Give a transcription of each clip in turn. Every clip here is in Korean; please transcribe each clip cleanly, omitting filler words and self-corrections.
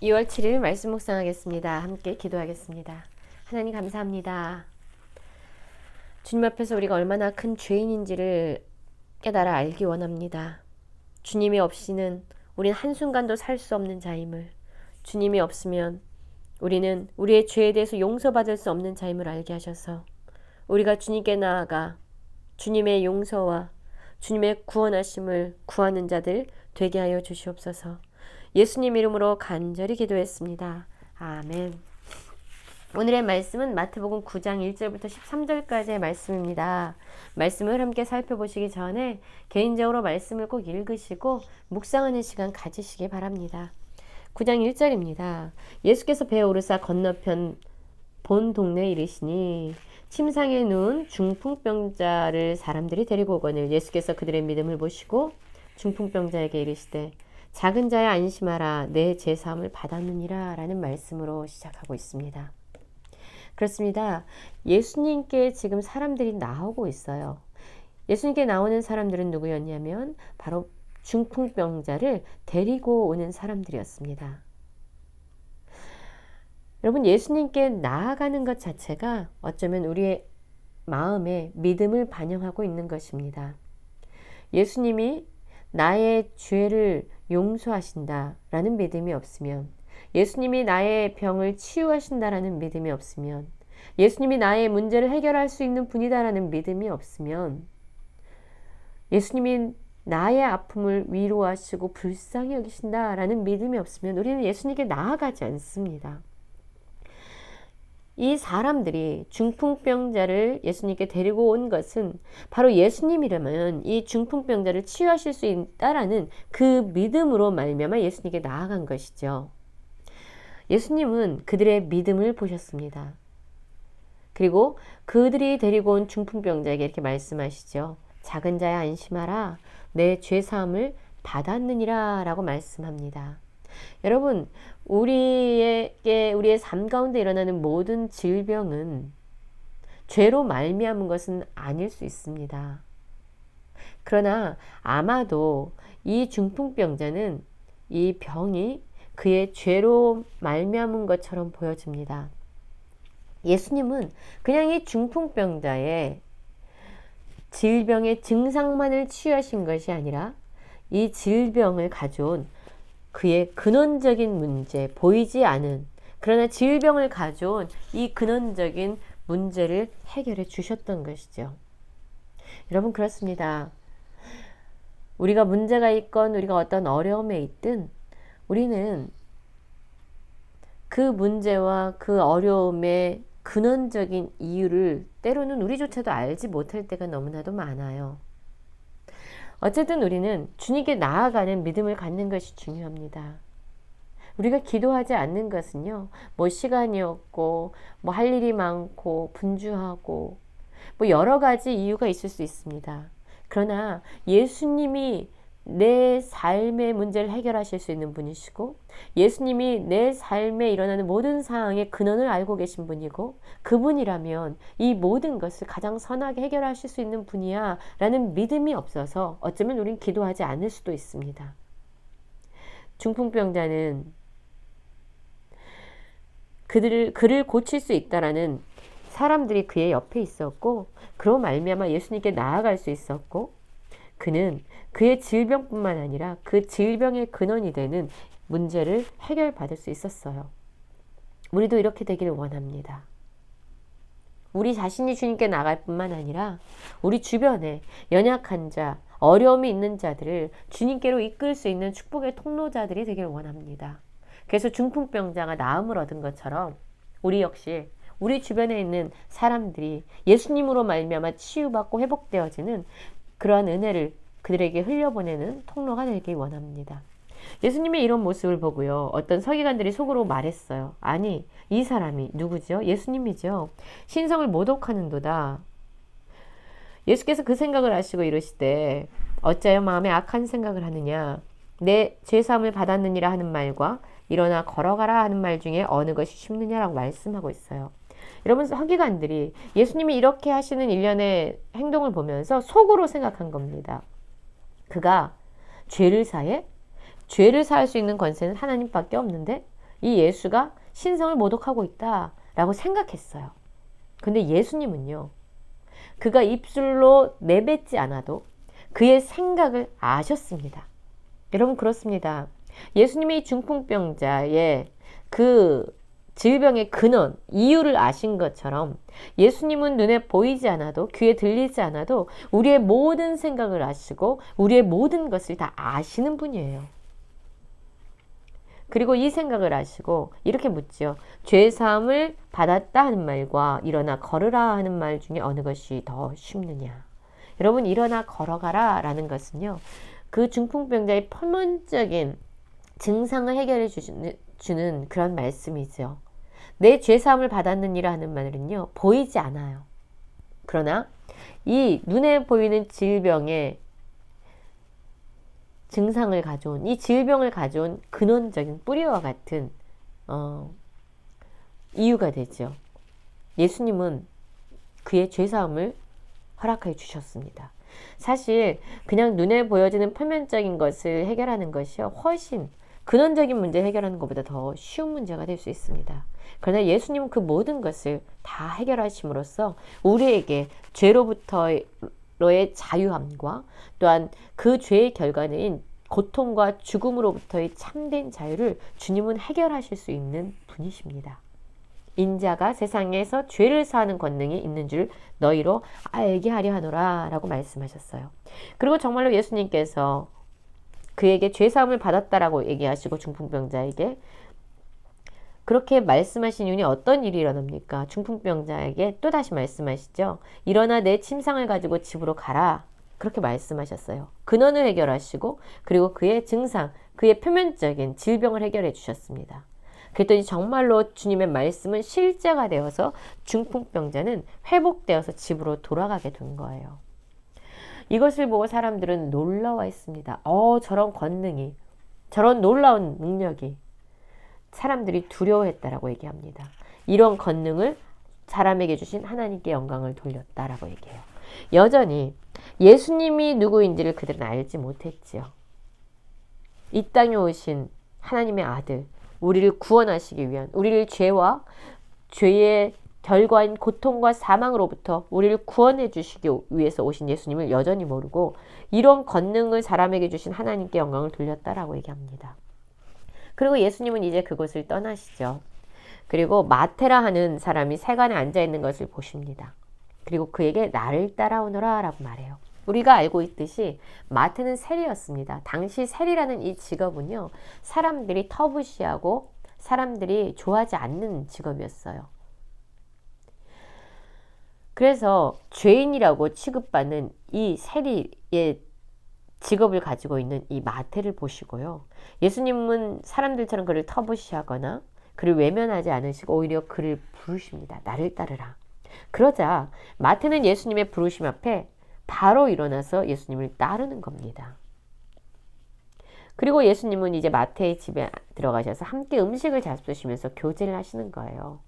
2월 7일 말씀 묵상하겠습니다. 함께 기도하겠습니다. 하나님 감사합니다. 주님 앞에서 우리가 얼마나 큰 죄인인지를 깨달아 알기 원합니다. 주님이 없이는 우린 한순간도 살 수 없는 자임을, 주님이 없으면 우리는 우리의 죄에 대해서 용서받을 수 없는 자임을 알게 하셔서 우리가 주님께 나아가 주님의 용서와 주님의 구원하심을 구하는 자들 되게 하여 주시옵소서. 예수님 이름으로 간절히 기도했습니다. 아멘. 오늘의 말씀은 마태복음 9장 1절부터 13절까지의 말씀입니다. 말씀을 함께 살펴보시기 전에 개인적으로 말씀을 꼭 읽으시고 묵상하는 시간 가지시기 바랍니다. 9장 1절입니다. 예수께서 배에 오르사 건너편 본 동네에 이르시니 침상에 누운 중풍병자를 사람들이 데리고 오거늘 예수께서 그들의 믿음을 보시고 중풍병자에게 이르시되 작은 자야 안심하라 내 제사함을 받았느니라 라는 말씀으로 시작하고 있습니다. 그렇습니다. 예수님께 지금 사람들이 나오고 있어요. 예수님께 나오는 사람들은 누구였냐면 바로 중풍병자를 데리고 오는 사람들이었습니다. 여러분, 예수님께 나아가는 것 자체가 어쩌면 우리의 마음에 믿음을 반영하고 있는 것입니다. 예수님이 나의 죄를 용서하신다라는 믿음이 없으면, 예수님이 나의 병을 치유하신다라는 믿음이 없으면, 예수님이 나의 문제를 해결할 수 있는 분이다라는 믿음이 없으면, 예수님이 나의 아픔을 위로하시고 불쌍히 여기신다라는 믿음이 없으면 우리는 예수님께 나아가지 않습니다. 이 사람들이 중풍병자를 예수님께 데리고 온 것은 바로 예수님이라면 이 중풍병자를 치유하실 수 있다라는 그 믿음으로 말미암아 예수님께 나아간 것이죠. 예수님은 그들의 믿음을 보셨습니다. 그리고 그들이 데리고 온 중풍병자에게 이렇게 말씀하시죠. 작은 자야 안심하라 내 죄사함을 받았느니라 라고 말씀합니다. 여러분, 우리의 삶 가운데 일어나는 모든 질병은 죄로 말미암은 것은 아닐 수 있습니다. 그러나 아마도 이 중풍병자는 이 병이 그의 죄로 말미암은 것처럼 보여집니다. 예수님은 그냥 이 중풍병자의 질병의 증상만을 치유하신 것이 아니라 이 질병을 가져온 그의 근원적인 문제, 보이지 않은 그러나 질병을 가져온 이 근원적인 문제를 해결해 주셨던 것이죠. 여러분, 그렇습니다. 우리가 문제가 있건 우리가 어떤 어려움에 있든 우리는 그 문제와 그 어려움의 근원적인 이유를 때로는 우리조차도 알지 못할 때가 너무나도 많아요. 어쨌든 우리는 주님께 나아가는 믿음을 갖는 것이 중요합니다. 우리가 기도하지 않는 것은요, 뭐 시간이 없고, 뭐 할 일이 많고, 분주하고, 뭐 여러 가지 이유가 있을 수 있습니다. 그러나 예수님이 내 삶의 문제를 해결하실 수 있는 분이시고, 예수님이 내 삶에 일어나는 모든 상황의 근원을 알고 계신 분이고, 그분이라면 이 모든 것을 가장 선하게 해결하실 수 있는 분이야 라는 믿음이 없어서 어쩌면 우린 기도하지 않을 수도 있습니다. 중풍병자는 그를 고칠 수 있다라는 사람들이 그의 옆에 있었고, 그로 말미암아 예수님께 나아갈 수 있었고, 그는 그의 질병뿐만 아니라 그 질병의 근원이 되는 문제를 해결받을 수 있었어요. 우리도 이렇게 되기를 원합니다. 우리 자신이 주님께 나갈 뿐만 아니라 우리 주변에 연약한 자, 어려움이 있는 자들을 주님께로 이끌 수 있는 축복의 통로자들이 되기를 원합니다. 그래서 중풍병자가 나음을 얻은 것처럼 우리 역시 우리 주변에 있는 사람들이 예수님으로 말미암아 치유받고 회복되어지는 그러한 은혜를 그들에게 흘려보내는 통로가 되길 원합니다. 예수님의 이런 모습을 보고요, 어떤 서기관들이 속으로 말했어요. 아니, 이 사람이 누구죠? 예수님이죠. 신성을 모독하는도다. 예수께서 그 생각을 하시고 이르시되 어찌하여 마음에 악한 생각을 하느냐? 내 죄사함을 받았느니라 하는 말과 일어나 걸어가라 하는 말 중에 어느 것이 쉽느냐라고 말씀하고 있어요. 여러분, 서기관들이 예수님이 이렇게 하시는 일련의 행동을 보면서 속으로 생각한 겁니다. 그가 죄를 사해? 죄를 사할 수 있는 권세는 하나님밖에 없는데 이 예수가 신성을 모독하고 있다라고 생각했어요. 근데 예수님은요, 그가 입술로 내뱉지 않아도 그의 생각을 아셨습니다. 여러분, 그렇습니다. 예수님이 중풍병자의 그 질병의 근원, 이유를 아신 것처럼 예수님은 눈에 보이지 않아도, 귀에 들리지 않아도 우리의 모든 생각을 아시고 우리의 모든 것을 다 아시는 분이에요. 그리고 이 생각을 아시고 이렇게 묻지요. 죄사함을 받았다 하는 말과 일어나 걸으라 하는 말 중에 어느 것이 더 쉽느냐. 여러분, 일어나 걸어가라 라는 것은요, 그 중풍병자의 표면적인 증상을 해결해 주는 그런 말씀이죠. 내 죄사함을 받았느니라 하는 말은요, 보이지 않아요. 그러나 이 눈에 보이는 질병의 증상을 가져온, 이 질병을 가져온 근원적인 뿌리와 같은 이유가 되죠. 예수님은 그의 죄사함을 허락해 주셨습니다. 사실 그냥 눈에 보여지는 표면적인 것을 해결하는 것이 훨씬 근원적인 문제 해결하는 것보다 더 쉬운 문제가 될 수 있습니다. 그러나 예수님은 그 모든 것을 다 해결하심으로써 우리에게 죄로부터의 자유함과 또한 그 죄의 결과는 고통과 죽음으로부터의 참된 자유를 주님은 해결하실 수 있는 분이십니다. 인자가 세상에서 죄를 사하는 권능이 있는 줄 너희로 알게 하려 하노라 라고 말씀하셨어요. 그리고 정말로 예수님께서 그에게 죄사함을 받았다라고 얘기하시고 중풍병자에게 그렇게 말씀하신 이유는 어떤 일이 일어납니까? 중풍병자에게 또다시 말씀하시죠. 일어나 내 침상을 가지고 집으로 가라. 그렇게 말씀하셨어요. 근원을 해결하시고 그리고 그의 증상, 그의 표면적인 질병을 해결해 주셨습니다. 그랬더니 정말로 주님의 말씀은 실제가 되어서 중풍병자는 회복되어서 집으로 돌아가게 된 거예요. 이것을 보고 사람들은 놀라워했습니다. 저런 권능이, 저런 놀라운 능력이, 사람들이 두려워했다라고 얘기합니다. 이런 권능을 사람에게 주신 하나님께 영광을 돌렸다라고 얘기해요. 여전히 예수님이 누구인지를 그들은 알지 못했지요. 이 땅에 오신 하나님의 아들, 우리를 구원하시기 위한, 우리를 죄와 죄의 결과인 고통과 사망으로부터 우리를 구원해 주시기 위해서 오신 예수님을 여전히 모르고 이런 권능을 사람에게 주신 하나님께 영광을 돌렸다라고 얘기합니다. 그리고 예수님은 이제 그곳을 떠나시죠. 그리고 마테라 하는 사람이 세간에 앉아있는 것을 보십니다. 그리고 그에게 나를 따라오너라 라고 말해요. 우리가 알고 있듯이 마태는 세리였습니다. 당시 세리라는 이 직업은요, 사람들이 터부시하고 사람들이 좋아하지 않는 직업이었어요. 그래서 죄인이라고 취급받는 이 세리의 직업을 가지고 있는 이 마태를 보시고요. 예수님은 사람들처럼 그를 터부시하거나 그를 외면하지 않으시고 오히려 그를 부르십니다. 나를 따르라. 그러자 마태는 예수님의 부르심 앞에 바로 일어나서 예수님을 따르는 겁니다. 그리고 예수님은 이제 마태의 집에 들어가셔서 함께 음식을 잡수시면서 교제를 하시는 거예요.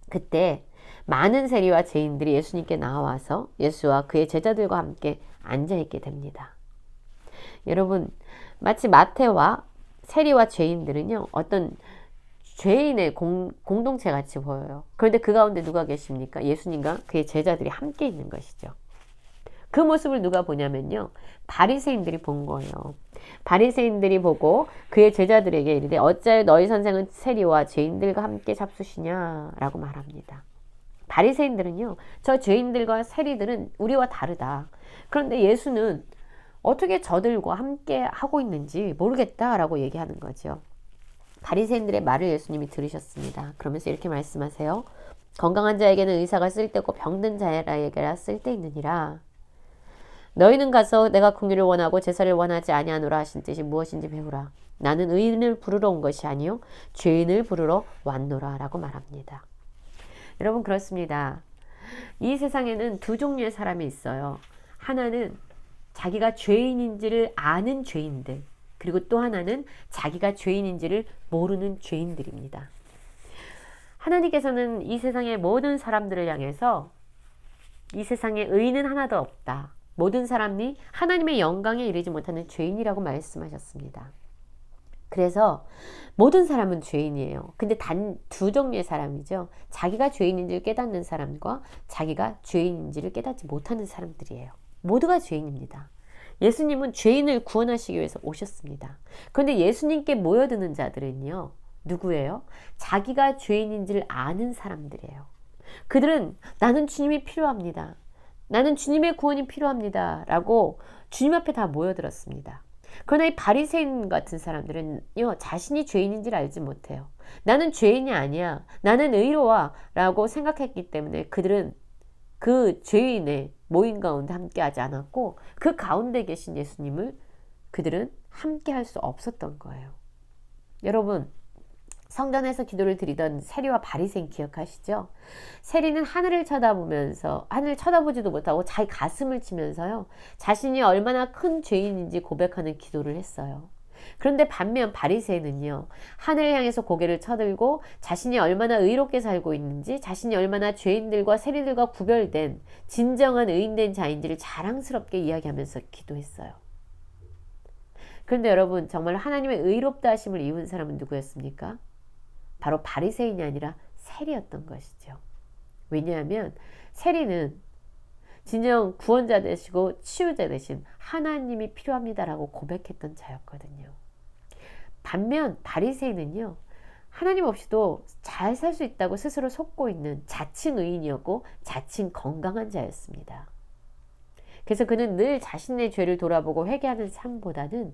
그때 많은 세리와 죄인들이 예수님께 나와서 예수와 그의 제자들과 함께 앉아있게 됩니다. 여러분, 마치 마태와 세리와 죄인들은요, 어떤 죄인의 공동체 같이 보여요. 그런데 그 가운데 누가 계십니까? 예수님과 그의 제자들이 함께 있는 것이죠. 그 모습을 누가 보냐면요, 바리새인들이 본 거예요. 바리새인들이 보고 그의 제자들에게 이르되 어찌하여 너희 선생은 세리와 죄인들과 함께 잡수시냐라고 말합니다. 바리새인들은요, 저 죄인들과 세리들은 우리와 다르다. 그런데 예수는 어떻게 저들과 함께 하고 있는지 모르겠다라고 얘기하는 거죠. 바리새인들의 말을 예수님이 들으셨습니다. 그러면서 이렇게 말씀하세요. 건강한 자에게는 의사가 쓸데없고 병든 자에게라 쓸데있느니라. 너희는 가서 내가 긍휼을 원하고 제사를 원하지 아니하노라 하신 뜻이 무엇인지 배우라. 나는 의인을 부르러 온 것이 아니요 죄인을 부르러 왔노라 라고 말합니다. 여러분, 그렇습니다. 이 세상에는 두 종류의 사람이 있어요. 하나는 자기가 죄인인지를 아는 죄인들, 그리고 또 하나는 자기가 죄인인지를 모르는 죄인들입니다. 하나님께서는 이 세상의 모든 사람들을 향해서 이 세상에 의인은 하나도 없다. 모든 사람이 하나님의 영광에 이르지 못하는 죄인이라고 말씀하셨습니다. 그래서 모든 사람은 죄인이에요. 근데 단 두 종류의 사람이죠. 자기가 죄인인지를 깨닫는 사람과 자기가 죄인인지를 깨닫지 못하는 사람들이에요. 모두가 죄인입니다. 예수님은 죄인을 구원하시기 위해서 오셨습니다. 그런데 예수님께 모여드는 자들은요. 누구예요? 자기가 죄인인지를 아는 사람들이에요. 그들은 나는 주님이 필요합니다. 나는 주님의 구원이 필요합니다. 라고 주님 앞에 다 모여들었습니다. 그러나 이 바리새인 같은 사람들은요, 자신이 죄인인지를 알지 못해요. 나는 죄인이 아니야. 나는 의로와. 라고 생각했기 때문에 그들은 그 죄인의 모임 가운데 함께 하지 않았고, 그 가운데 계신 예수님을 그들은 함께 할 수 없었던 거예요. 여러분, 성전에서 기도를 드리던 세리와 바리새인 기억하시죠? 세리는 하늘을 쳐다보면서, 하늘을 쳐다보지도 못하고 자기 가슴을 치면서요, 자신이 얼마나 큰 죄인인지 고백하는 기도를 했어요. 그런데 반면 바리새인은요, 하늘을 향해서 고개를 쳐들고 자신이 얼마나 의롭게 살고 있는지, 자신이 얼마나 죄인들과 세리들과 구별된 진정한 의인된 자인지를 자랑스럽게 이야기하면서 기도했어요. 그런데 여러분, 정말 하나님의 의롭다 하심을 이룬 사람은 누구였습니까? 바로 바리새인이 아니라 세리였던 것이죠. 왜냐하면 세리는 진정 구원자 되시고 치유자 되신 하나님이 필요합니다라고 고백했던 자였거든요. 반면 바리새인은요, 하나님 없이도 잘 살 수 있다고 스스로 속고 있는 자칭 의인이었고 자칭 건강한 자였습니다. 그래서 그는 늘 자신의 죄를 돌아보고 회개하는 삶보다는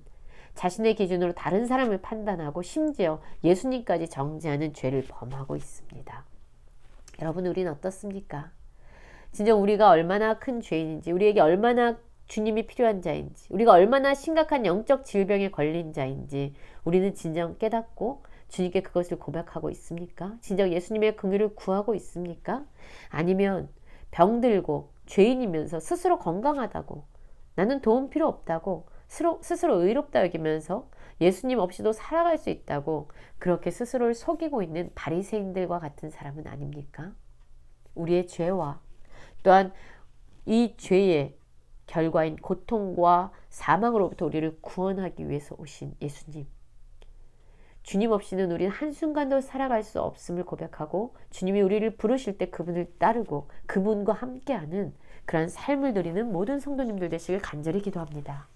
자신의 기준으로 다른 사람을 판단하고 심지어 예수님까지 정죄하는 죄를 범하고 있습니다. 여러분, 우리는 어떻습니까? 진정 우리가 얼마나 큰 죄인인지, 우리에게 얼마나 주님이 필요한 자인지, 우리가 얼마나 심각한 영적 질병에 걸린 자인지 우리는 진정 깨닫고 주님께 그것을 고백하고 있습니까? 진정 예수님의 긍휼을 구하고 있습니까? 아니면 병들고 죄인이면서 스스로 건강하다고, 나는 도움 필요 없다고 스스로 의롭다 여기면서 예수님 없이도 살아갈 수 있다고 그렇게 스스로를 속이고 있는 바리새인들과 같은 사람은 아닙니까? 우리의 죄와 또한 이 죄의 결과인 고통과 사망으로부터 우리를 구원하기 위해서 오신 예수님. 주님 없이는 우리는 한순간도 살아갈 수 없음을 고백하고, 주님이 우리를 부르실 때 그분을 따르고 그분과 함께하는 그런 삶을 누리는 모든 성도님들 되시길 간절히 기도합니다.